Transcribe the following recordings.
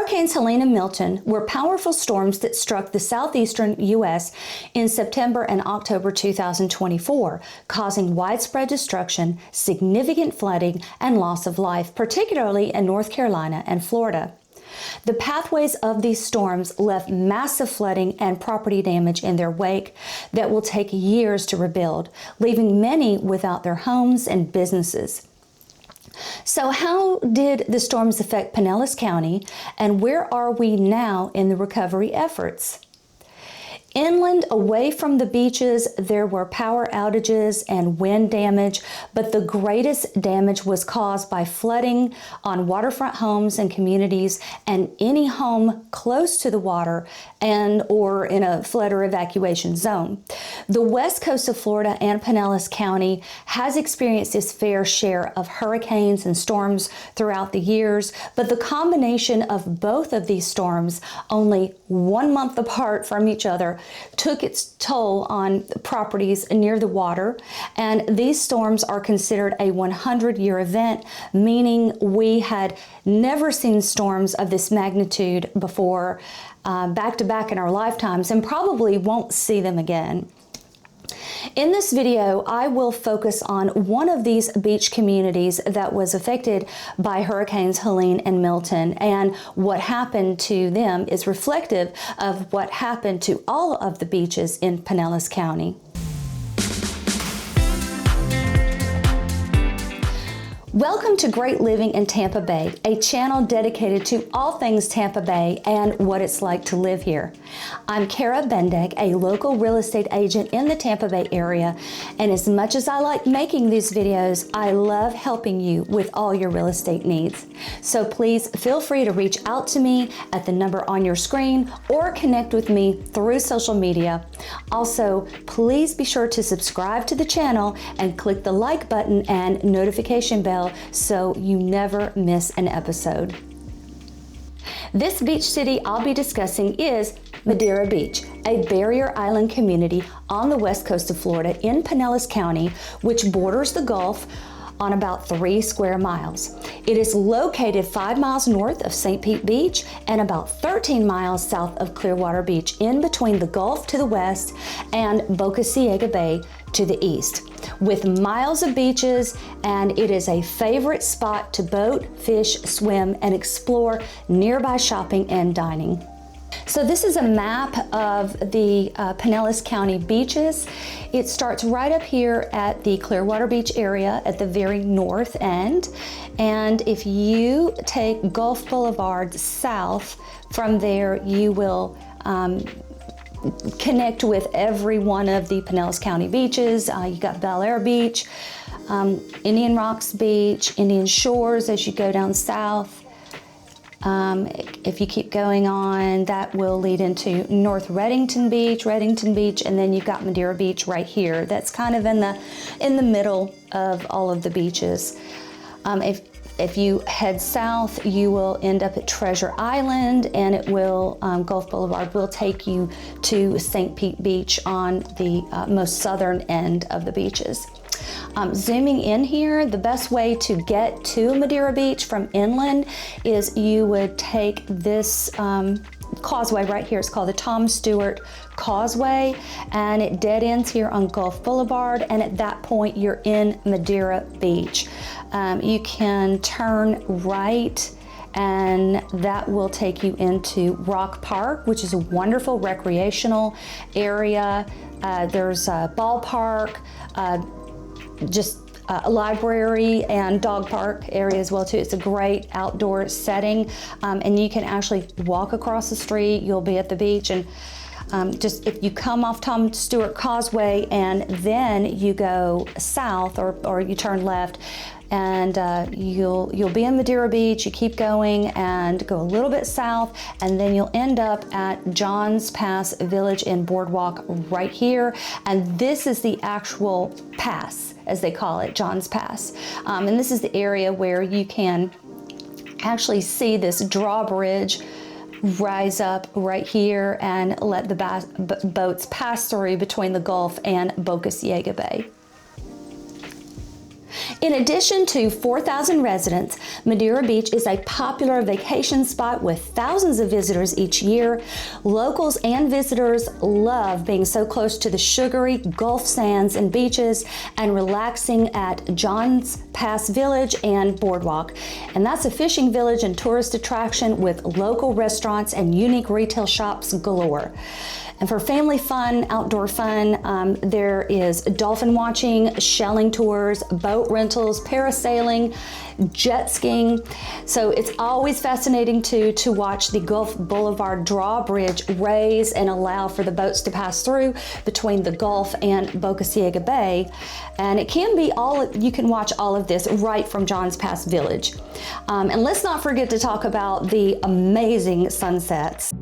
Hurricanes Helene and Milton were powerful storms that struck the southeastern U.S. in September and October 2024, causing widespread destruction, significant flooding, and loss of life, particularly in North Carolina and Florida. The pathways of these storms left massive flooding and property damage in their wake that will take years to rebuild, leaving many without their homes and businesses. So how did the storms affect Pinellas County, and where are we now in the recovery efforts? Inland, away from the beaches, there were power outages and wind damage, but the greatest damage was caused by flooding on waterfront homes and communities and any home close to the water and or in a flood or evacuation zone. The west coast of Florida and Pinellas County has experienced its fair share of hurricanes and storms throughout the years, but the combination of both of these storms, only 1 month apart from each other, took its toll on properties near the water, and these storms are considered a 100-year event, meaning we had never seen storms of this magnitude before, back to back in our lifetimes, and probably won't see them again. In this video, I will focus on one of these beach communities that was affected by Hurricanes Helene and Milton, and what happened to them is reflective of what happened to all of the beaches in Pinellas County. Welcome to Great Living in Tampa Bay, a channel dedicated to all things Tampa Bay and what it's like to live here. I'm Cara Bendeck, a local real estate agent in the Tampa Bay area, and as much as I like making these videos, I love helping you with all your real estate needs. So please feel free to reach out to me at the number on your screen or connect with me through social media. Also, please be sure to subscribe to the channel and click the like button and notification bell so you never miss an episode. This beach city I'll be discussing is Madeira Beach, a barrier island community on the west coast of Florida in Pinellas County, which borders the Gulf on about 3 square miles. It is located 5 miles north of St. Pete Beach and about 13 miles south of Clearwater Beach, in between the Gulf to the west and Boca Ciega Bay to the east, with miles of beaches, and it is a favorite spot to boat, fish, swim, and explore nearby shopping and dining. So this is a map of the Pinellas County beaches. It starts right up here at the Clearwater Beach area at the very north end. And if you take Gulf Boulevard south, from there you will connect with every one of the Pinellas County beaches. You got Madeira Beach, Indian Rocks Beach, Indian Shores as you go down south. If you keep going on, that will lead into North Redington Beach, and then you've got Madeira Beach right here. That's kind of in the middle of all of the beaches. If you head south, you will end up at Treasure Island, and it will, Gulf Boulevard will take you to St. Pete Beach on the most southern end of the beaches. Zooming in here, the best way to get to Madeira Beach from inland is you would take this causeway right here. It's called the Tom Stewart Causeway, and it dead ends here on Gulf Boulevard, and at that point you're in Madeira Beach. You can turn right, and that will take you into Rock Park, which is a wonderful recreational area. There's a ballpark, just a library and dog park area as well too. It's a great outdoor setting, and you can actually walk across the street. You'll be at the beach, and just if you come off Tom Stewart Causeway and then you go south or you turn left, and you'll be in Madeira Beach. You keep going and go a little bit south, and then you'll end up at Johns Pass Village and Boardwalk right here. And this is the actual pass, as they call it, Johns Pass. And this is the area where you can actually see this drawbridge rise up right here and let the boats pass through between the Gulf and Boca Ciega Bay. In addition to 4,000 residents, Madeira Beach is a popular vacation spot with thousands of visitors each year. Locals and visitors love being so close to the sugary Gulf sands and beaches and relaxing at John's Pass Village and Boardwalk. And that's a fishing village and tourist attraction with local restaurants and unique retail shops galore. And for family fun, outdoor fun, there is dolphin watching, shelling tours, boat rentals, parasailing, jet skiing. So it's always fascinating to watch the Gulf Boulevard drawbridge raise and allow for the boats to pass through between the Gulf and Boca Ciega Bay. And it can be you can watch all of this right from John's Pass Village. And let's not forget to talk about the amazing sunsets.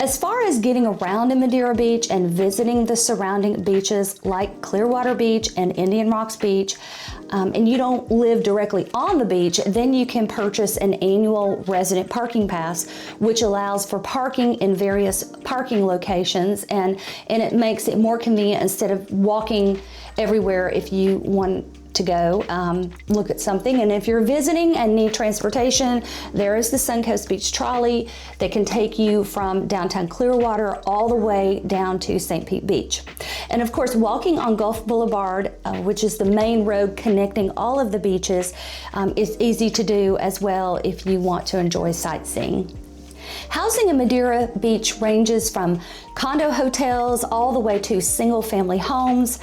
As far as getting around in Madeira Beach and visiting the surrounding beaches like Clearwater Beach and Indian Rocks Beach, and you don't live directly on the beach, then you can purchase an annual resident parking pass, which allows for parking in various parking locations, and it makes it more convenient instead of walking everywhere if you want to go look at something. And if you're visiting and need transportation, there is the Suncoast Beach Trolley that can take you from downtown Clearwater all the way down to St. Pete Beach. And of course, walking on Gulf Boulevard, which is the main road connecting all of the beaches, is easy to do as well if you want to enjoy sightseeing. Housing in Madeira Beach ranges from condo hotels all the way to single-family homes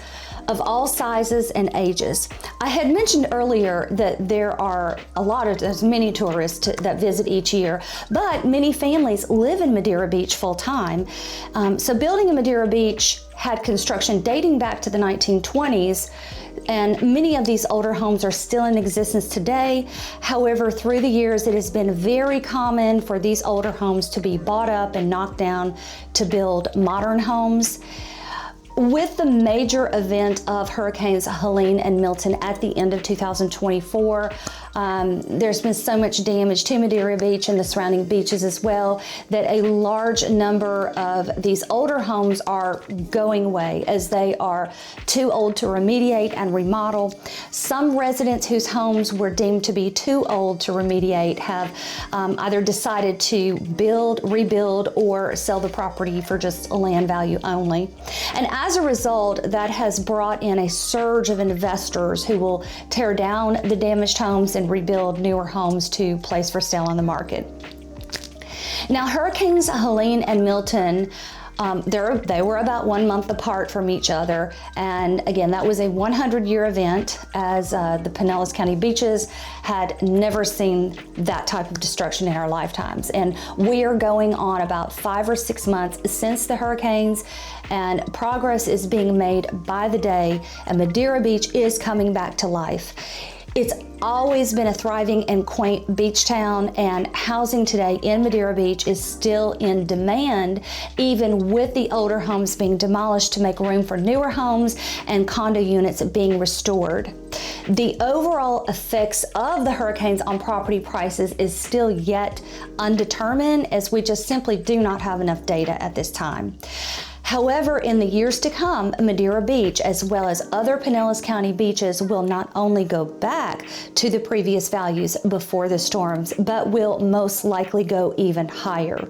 of all sizes and ages. I had mentioned earlier that there's many tourists that visit each year, but many families live in Madeira Beach full time. So building in Madeira Beach had construction dating back to the 1920s, and many of these older homes are still in existence today. However, through the years, it has been very common for these older homes to be bought up and knocked down to build modern homes. With the major event of Hurricanes Helene and Milton at the end of 2024, there's been so much damage to Madeira Beach and the surrounding beaches as well that a large number of these older homes are going away as they are too old to remediate and remodel. Some residents whose homes were deemed to be too old to remediate have either decided to build, rebuild, or sell the property for just land value only. And as a result, that has brought in a surge of investors who will tear down the damaged homes and rebuild newer homes to place for sale on the market. Now, Hurricanes Helene and Milton, they were about 1 month apart from each other, and again, that was a 100-year event, as the Pinellas County beaches had never seen that type of destruction in our lifetimes. And we are going on about 5 or 6 months since the hurricanes, and progress is being made by the day, and Madeira Beach is coming back to life. It's always been a thriving and quaint beach town, and housing today in Madeira Beach is still in demand, even with the older homes being demolished to make room for newer homes and condo units being restored. The overall effects of the hurricanes on property prices is still yet undetermined, as we just simply do not have enough data at this time. However, in the years to come, Madeira Beach, as well as other Pinellas County beaches, will not only go back to the previous values before the storms, but will most likely go even higher.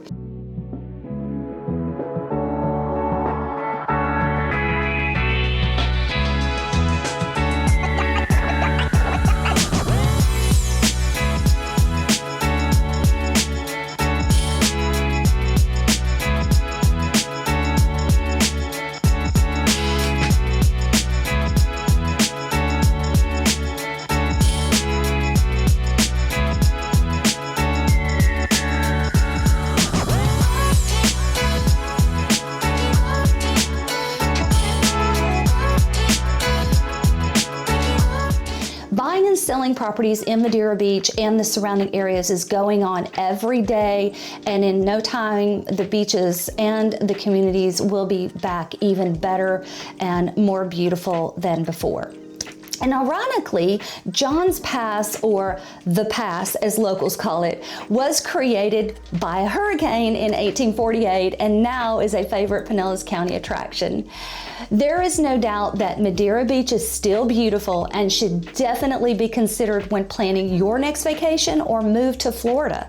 selling properties in Madeira Beach and the surrounding areas is going on every day, and in no time the beaches and the communities will be back even better and more beautiful than before. And ironically, John's Pass, or the Pass as locals call it, was created by a hurricane in 1848 and now is a favorite Pinellas County attraction. There is no doubt that Madeira Beach is still beautiful and should definitely be considered when planning your next vacation or move to Florida.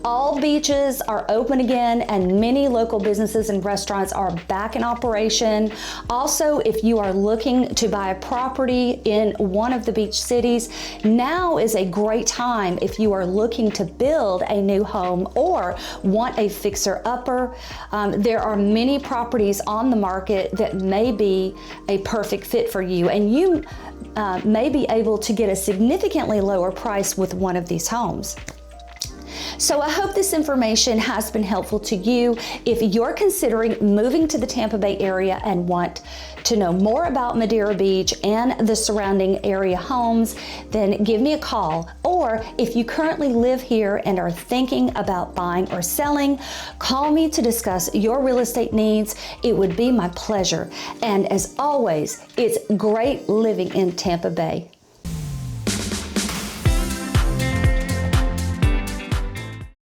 All beaches are open again and many local businesses and restaurants are back in operation. Also, if you are looking to buy a property in one of the beach cities, now is a great time if you are looking to build a new home or want a fixer-upper. There are many properties on the market that may be a perfect fit for you, and you may be able to get a significantly lower price with one of these homes. So I hope this information has been helpful to you. If you're considering moving to the Tampa Bay area and want to know more about Madeira Beach and the surrounding area homes, then give me a call. Or if you currently live here and are thinking about buying or selling, call me to discuss your real estate needs. It would be my pleasure. And as always, it's great living in Tampa Bay.